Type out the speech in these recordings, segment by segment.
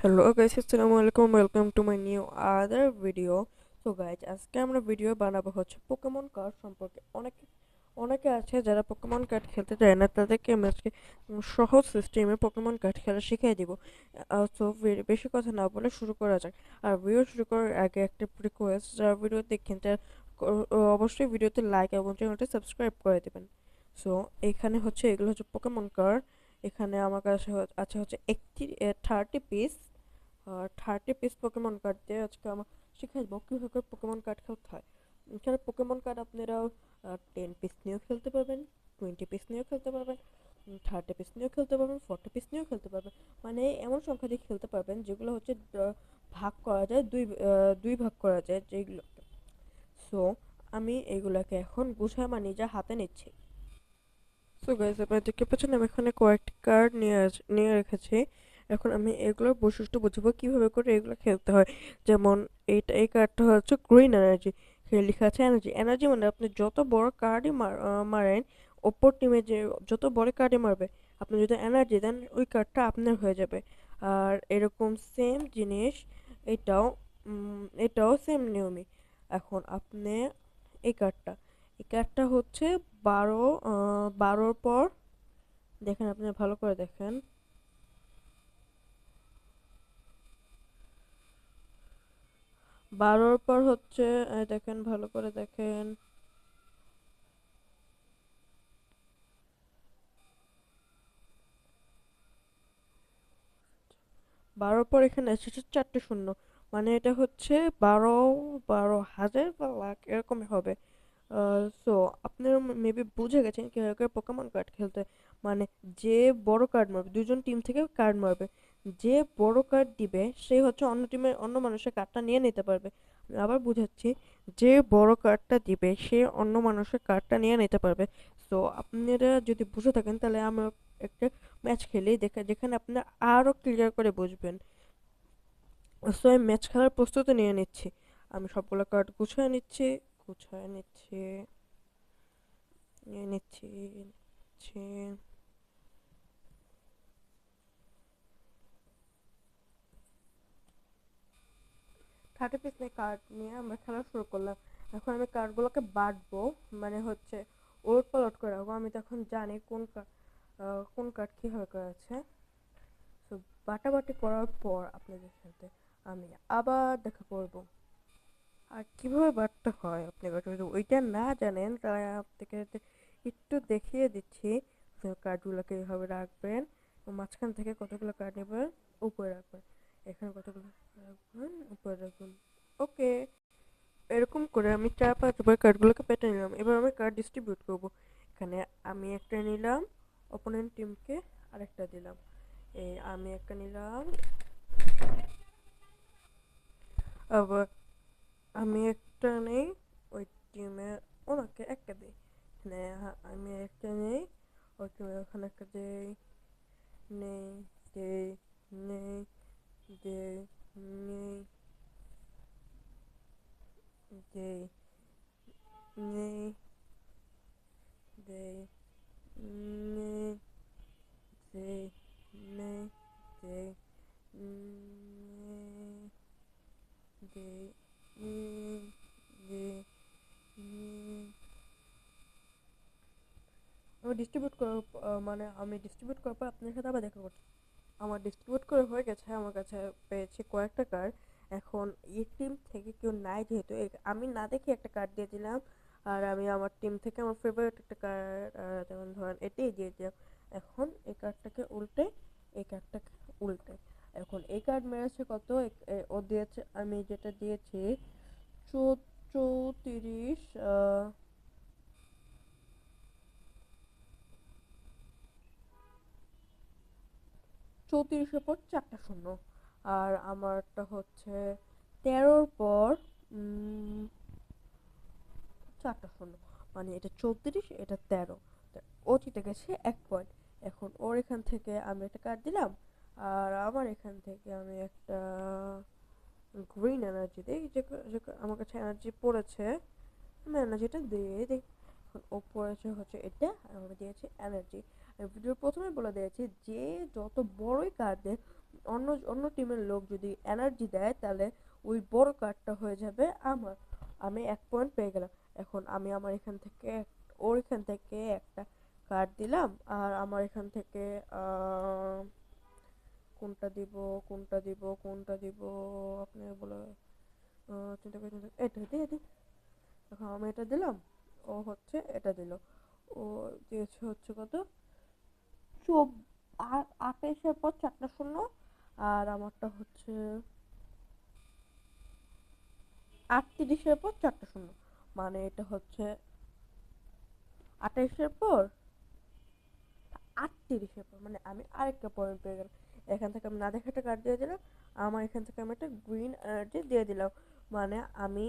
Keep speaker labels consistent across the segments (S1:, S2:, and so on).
S1: Hello guys, আসসালামু আলাইকুম, welcome to my new other video. So guys, আজকে আমরা ভিডিও বানাবো হচ্ছে পোকেমন কার্ড সম্পর্কে। অনেকে অনেকে আছে যারা পোকেমন কার্ড খেলতে চায় না, তাদেরকে আমি আজকে সহজ সিস্টেমে পোকেমন কার্ড খেলা শিখিয়ে দিব। সো বেশি কথা না বলে শুরু করা যাক। আর ভিডিও শুরু করার আগে একটা রিকোয়েস্ট, যারা ভিডিও দেখেন তারা অবশ্যই ভিডিওতে লাইক এবং চ্যানেলটি সাবস্ক্রাইব করে দেবেন। সো এখানে হচ্ছে এগুলো হচ্ছে পোকেমন কার্ড। এখানে আমার কাছে আছে হচ্ছে 30 পিস 30 পিস পোকেমন কার্ড দিয়ে আজকে আমরা শিখাইবো কিভাবে পোকেমন কার্ড খেলতে হয়। এখানে পোকেমন কার্ড আপনারা 10 পিস নিয়েও খেলতে পারবেন, 20 পিস নিয়েও খেলতে পারবেন, 30 পিস নিয়েও খেলতে পারবেন, 40 পিস নিয়েও খেলতে পারবেন। মানে এমন সংখ্যা দিয়ে খেলতে পারবেন যেগুলো হচ্ছে ভাগ করা যায়, দুই ভাগ করা যায় যেগুলোকে। সো আমি এইগুলাকে এখন গুছায় আমার নিজের হাতে নিচ্ছি। সো গাইস, আপনারা দেখতে পাচ্ছেন আমি এখানে কয়েকটি কার্ড নিয়ে রেখেছি। এখন আমি এগুলোর বৈশিষ্ট্য বুঝবো কিভাবে করে এগুলো খেলতে হয়। যেমন এই কার্ডটা হচ্ছে গ্রিন এনার্জি। এখানে লেখা আছে এনার্জি। এনার্জি মানে আপনি যত বড় কার্ডই মারেন, অপর টিমে যে যত বড় কার্ডই মারবে, আপনি যদি এনার্জি দেন ওই কার্ডটা আপনার হয়ে যাবে। আর এরকম সেম জিনিস এটাও এটাও সেম নিয়মই। এখন আপনি এই কার্ডটা এই কার্ডটা হচ্ছে 12 পর দেখেন, আপনি ভালো করে দেখেন। 12 পর হচ্ছে দেখেন, ভালো করে দেখেন। 12 পর এখানে এসেছে 4টে শূন্য। মানে এটা হচ্ছে 12 হাজার বা লাখ এরকমই হবে। সো আপনারা মেবি বুঝে গেছেন কিভাবে করে পোকেমন কার্ড খেলতে হয়। মানে যে বড় কার্ড মারবে, দুজন টিম থেকে কার্ড মারবে, যে বড় কার্ড দিবে সে হচ্ছে অন্য টিমের অন্য মানুষের কার্ডটা নিয়ে নিতে পারবে। আমি আবার বুঝাচ্ছি, যে বড় কার্ডটা দিবে সে অন্য মানুষের কার্ডটা নিয়ে নিতে পারবে। সো আপনারা যদি বুঝে থাকেন তাহলে আমরা একটা ম্যাচ খেলি যেখানে আপনারা আরো ক্লিয়ার করে বুঝবেন। সো আমি ম্যাচ খেলার প্রস্তুতি নিয়ে নিচ্ছি। আমি সবগুলো কার্ড গুছিয়ে নিচ্ছি নিয়ে নিচ্ছি। 30 পিস নিয়ে কার্ড নিয়ে আমরা খেলা শুরু করলাম। এখন আমি কার্ডগুলোকে বাটবো, মানে হচ্ছে ওলট পালট করে রাখবো। আমি তখন জানি কোন কার্ড কিভাবে করা আছে। তো বাটাবাটি করার পর আপনাদের সাথে আমি আবার দেখা করব। আর কিভাবে বাটতে হয় আপনি যদি ওইটা না জানেন তাহলে আপনাকে একটু দেখিয়ে দিচ্ছি। কার্ডগুলোকে এইভাবে রাখবেন, মাঝখান থেকে কতগুলো কার্ড নেবেন, উপরে রাখবেন, এখানে কতগুলো রাখবেন, উপরে রাখবেন। ওকে, এরকম করে আমি 4-5 বার কার্ডগুলোকে পেতে নিলাম। এবার আমি কার্ড ডিস্ট্রিবিউট করব। এখানে আমি একটা নিলাম, অপোনেন্ট টিমকে আরেকটা দিলাম। এই আমি একটা নিলাম, আবার আমি একটা নেই, ওই টিমে ওনাকে একটা দিই। এখানে আমি একটা নেই, ওই টিমে ওখানে একটা দেই, নেই, দেই, নেই, দেই, নেই, দেই, নেই, দেই, নেই, দেই, নেই, দেই, নেই, দেই, দেই, নেই। আমি ডিস্ট্রিবিউট করার পর আপনার সাথে আবার দেখা করছি। আমার ডিস্ট্রিবিউট করে হয়ে গেছে, আমার কাছে পেয়েছি কয়েকটা কার্ড। এখন এই টিম থেকে কেউ নাই, যেহেতু আমি না দেখে একটা কার্ড দিয়ে দিলাম। আর আমি আমার টিম থেকে আমার ফেভারিট একটা কার্ড, যেমন ধরেন এটাই দিয়ে দিলাম। এখন এই কার্ডটাকে উল্টে, এই কার্ডটাকে উল্টে, এখন এই কার্ড মেরেছে কত, ও দিয়েছে, আমি যেটা দিয়েছি 34, 34-এর পর 4টা শূন্য। আর আমারটা হচ্ছে 13-র পর 4টা শূন্য। মানে এটা 34, এটা 13। ও জিতে গেছে 1 পয়েন্ট। এখন ওর এখান থেকে আমি একটা কার্ড দিলাম, আর আমার এখান থেকে আমি একটা গ্রিন এনার্জি দিই। আমার কাছে এনার্জি পড়েছে, আমি এনার্জিটা দিয়ে দিই। এখন ও পড়েছে হচ্ছে এটা, আর আমি দিয়েছি এনার্জি। ভিডিওর প্রথমে বলে দিয়েছি যে যত বড়ই কার্ড দেন অন্য অন্য টিমের লোক যদি এনার্জি দেয় তাহলে ওই বড় কার্ডটা হয়ে যাবে আমার। আমি 1 পয়েন্ট পেয়ে গেলাম। এখন আমি আমার এখান থেকে ওর এখান থেকে একটা কার্ড দিলাম, আর আমার এখান থেকে কোনটা দিব কোনটা দিব আপনি বলে চিন্তা করে এটা দিয়ে দিই। এখন আমি এটা দিলাম, ও হচ্ছে এটা দিল। ও দিয়েছে হচ্ছে কত 28-এর পর 4টা শূন্য, আর আমারটা হচ্ছে 38-এর পর 4টা শূন্য, মানে এটা হচ্ছে 28-এর পর 38-এর পর, মানে আমি আরেকটা পয়েন্ট পেয়ে গেলাম। এখান থেকে আমি না দেখে একটা কার্ড দিয়ে দিলাম, আমার এখান থেকে আমি একটা গ্রিন এনার্জি দিয়ে দিলাম, মানে আমি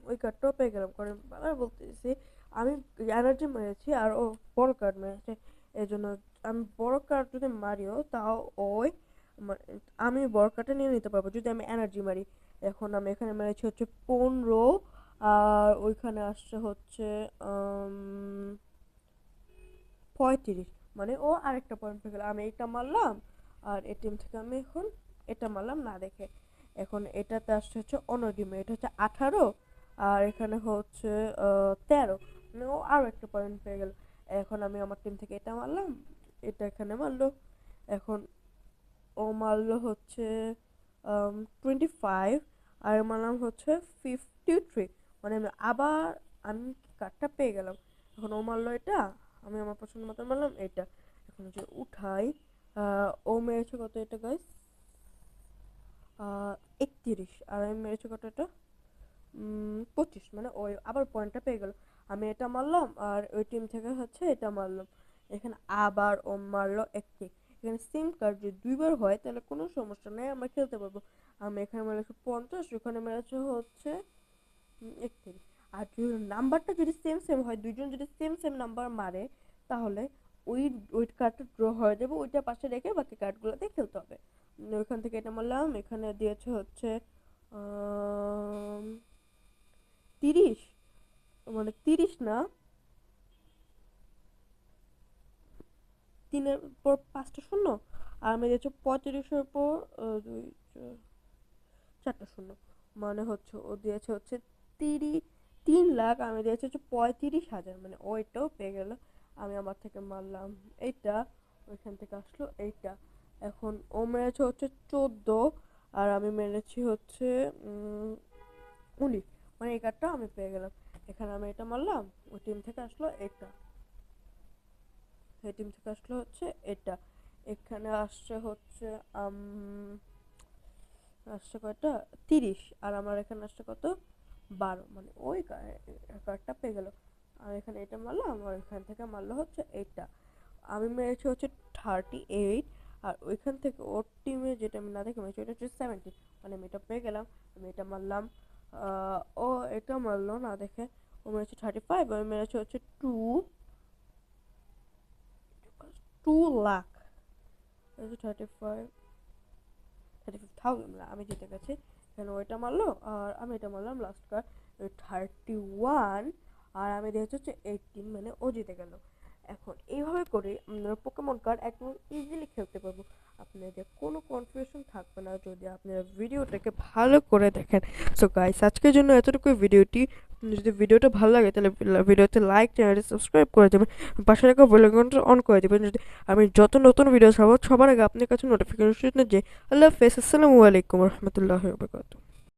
S1: ওই কার্ডটাও পেয়ে গেলাম। কারণ আবার বলতেছি আমি এনার্জি মেরেছি আর ও বড় কার্ড মেরেছে, এই জন্য আমি বড় কার্ড যদি মারিও তাও ওই আমি বড় কার্ডটা নিয়ে নিতে পারবো যদি আমি এনার্জি মারি। এখন আমি এখানে মেরেছি হচ্ছে 15, আর ওইখানে আসছে হচ্ছে 35, মানে ও আরেকটা পয়েন্ট পেয়ে গেল। আমি এটা মারলাম আর এই টিম থেকে আমি এখন এটা মারলাম না দেখে। এখন এটাতে আসছে হচ্ছে অন্য টিমে, এটা হচ্ছে 18, আর এখানে হচ্ছে 13, মানে ও আরও একটা পয়েন্ট পেয়ে গেল। এখন আমি আমার টিম থেকে এটা মারলাম, এটা এখানে মারলো। এখন ও মারলো হচ্ছে 25, আর মারলাম হচ্ছে 53, মানে আমি কার্ডটা পেয়ে গেলাম। এখন ও মারলো এটা, আমি আমার পছন্দ মতো মারলাম এটা। এখন হচ্ছে উঠাই, ও মেরেছে কত এটা গাইস 31, আর আমি মেরেছি কত এটা 25, মানে ওই আবার পয়েন্টটা পেয়ে গেল। আমি এটা মারলাম আর ওই টিম থেকে হচ্ছে এটা মারলাম। এখানে আবার ও মারলো 1। এখানে সেম কার্ড যদি 2বার হয় তাহলে কোনো সমস্যা নেই, আমরা খেলতে পারবো। আমি এখানে মেরেছি 50, ওখানে মেরেছে হচ্ছে 31। আর যদি নাম্বারটা যদি সেম সেম হয়, দুইজন যদি সেম সেম নাম্বার মারে, তাহলে ওই ওই কার্ডটা ড্র হয়ে যাবে, ওইটা পাশে রেখে বাকি কার্ডগুলো দিয়ে খেলতে হবে। ওইখান থেকে এটা মারলাম, এখানে দিয়েছে হচ্ছে 30, মানে 30 না, 3-এর পর 5টা শূন্য, আর আমি দিয়েছি 35-এর পর 4টা শূন্য, মানে হচ্ছে ও দিয়েছে হচ্ছে 3 লাখ, আমি দিয়েছি হচ্ছে 35,000, মানে ওইটাও পেয়ে গেল। আমি আমার থেকে মারলাম এইটা, ওইখান থেকে আসলো এইটা। এখন ও মেরেছে হচ্ছে 14, আর আমি মেরেছি হচ্ছে 19, মানে এই কার্ডটা আমি পেয়ে গেলাম। এখানে আমি এটা মারলাম, ওই টিম থেকে আসলো এটা, সেই টিম থেকে আসলো হচ্ছে এটা। এখানে আসছে হচ্ছে আসছে কয়টা 30, আর আমার এখানে আসছে কত 12, মানে ওই কার্ডটা পেয়ে গেল। আর এখানে এটা মারলাম, আর এখান থেকে মারলো হচ্ছে এইটা। আমি মেরেছি হচ্ছে 38, আর ওইখান থেকে ওর টিমে যেটা আমি না দেখে মেরেছি ওটা হচ্ছে 70, মানে আমি এটা পেয়ে গেলাম। আমি এটা মারলাম, ও এটা মারলো না দেখে, ও মেরেছে 35, আমি মেরেছি হচ্ছে 2 লাখ, 35,000, আমি জিতে গেছি। এখানে ওইটা মারলো আর আমি এটা মারলাম লাস্ট কার্ড 31, আর আমি দিয়েছি হচ্ছে 18, মানে ও জিতে গেল। এখন এইভাবে করে আমরা পোকেমন কার্ড একদম ইজিলি খেলতে পারবো, আপনাদের কোনো কনফিউশন থাকবে না যদি আপনারা ভিডিওটাকে ভালো করে দেখেন। সো গাইস, আজকের জন্য এতটুকুই ভিডিওটি। যদি ভিডিওটা ভালো লাগে তাহলে ভিডিওতে লাইক, চ্যানেলটি সাবস্ক্রাইব করে দেবেন, পাশে রাখা বেল আইকনটা অন করে দেবেন, যদি আমি যত নতুন ভিডিও ছাড়বো সবার আগে আপনার কাছে নোটিফিকেশন যে। আল্লাহ হাফেজ, আসসালামু আলাইকুম রহমতুল্লাহ।